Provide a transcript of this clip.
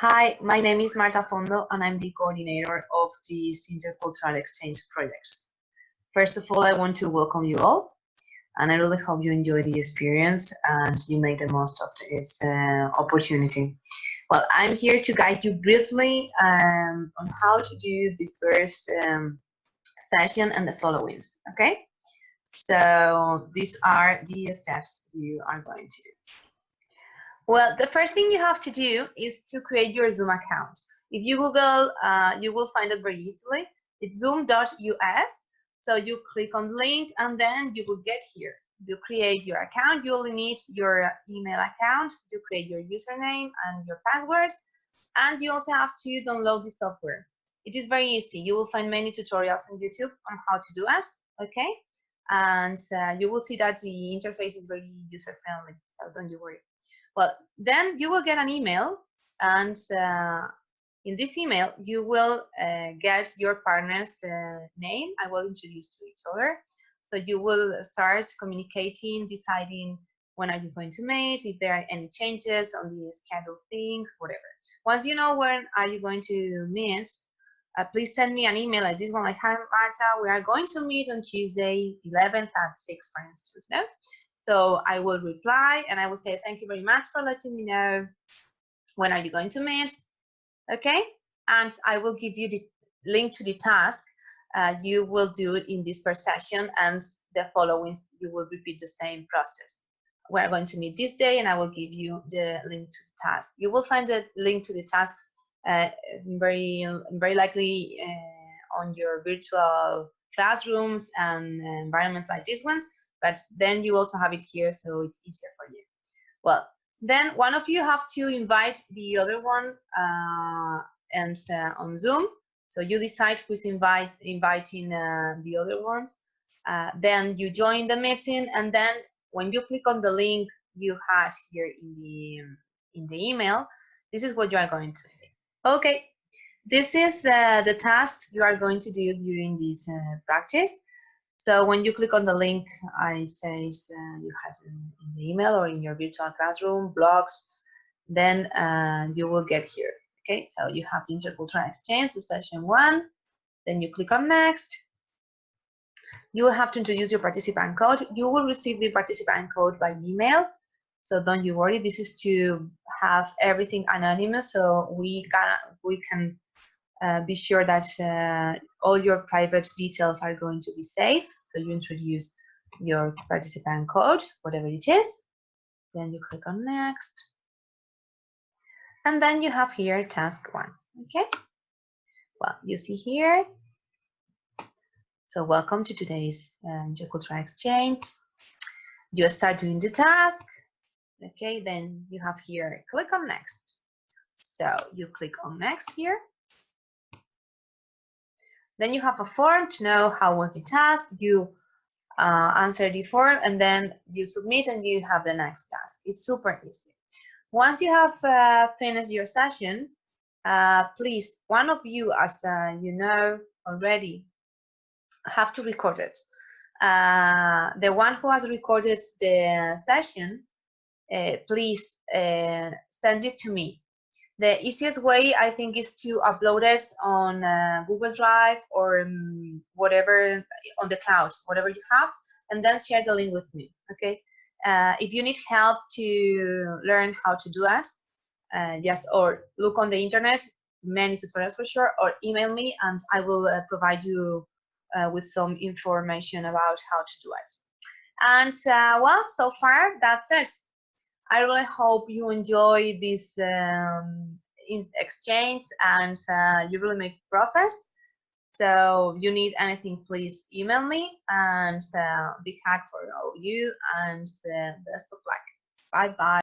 Hi, my name is Marta Fondo, and I'm the coordinator of this intercultural exchange project. First of all, I want to welcome you all, and I really hope you enjoy the experience and you make the most of this opportunity. Well, I'm here to guide you briefly on how to do the first session and the followings, okay? So these are the steps you are going to do. Well, the first thing you have to do is to create your Zoom account. If you Google, you will find it very easily. It's zoom.us. So you click on the link and then you will get here. You create your account. You only need your email account. You create your username and your passwords. And you also have to download the software. It is very easy. You will find many tutorials on YouTube on how to do it, okay? And you will see that the interface is very user-friendly, so don't you worry. Well, then you will get an email, and in this email, you will get your partner's name. I will introduce to each other. So you will start communicating, deciding when are you going to meet, if there are any changes on the schedule things, whatever. Once you know when are you going to meet, please send me an email like this one, like, hi, Marta, we are going to meet on Tuesday, 11th at 6, for instance. No? So I will reply and I will say, thank you very much for letting me know when are you going to meet, okay? And I will give you the link to the task. You will do it in this first session, and the following, you will repeat the same process. We are going to meet this day, and I will give you the link to the task. You will find the link to the task very likely on your virtual classrooms and environments like these ones, but then you also have it here, so it's easier for you. Well, then one of you have to invite the other one on Zoom. So you decide who's inviting the other ones. Then you join the meeting, and then when you click on the link you had here in the email, this is what you are going to see. Okay, this is the tasks you are going to do during this practice. So when you click on the link, I say you have in the email or in your virtual classroom, blogs, then you will get here. Okay, so you have the intercultural exchange, the session 1, then you click on next. You will have to introduce your participant code. You will receive the participant code by email. So don't you worry, this is to have everything anonymous, so we can be sure that all your private details are going to be safe. So you introduce your participant code, whatever it is. Then you click on next. And then you have here task 1, okay? Well, you see here. So welcome to today's intercultural exchange. You start doing the task. Okay, then you have here, click on next. So you click on next here. Then you have a form to know how was the task. You answer the form and then you submit and you have the next task. It's super easy. Once you have finished your session, please, one of you, as you know already, have to record it. The one who has recorded the session, please send it to me. The easiest way, I think, is to upload it on Google Drive or whatever, on the cloud, whatever you have, and then share the link with me, okay? If you need help to learn how to do it, yes, or look on the internet, many tutorials for sure, or email me and I will provide you with some information about how to do it. And well, so far, that's it. I really hope you enjoy this exchange and you really make progress. So you need anything, please email me, and big hug for all of you, and best of luck. Bye bye.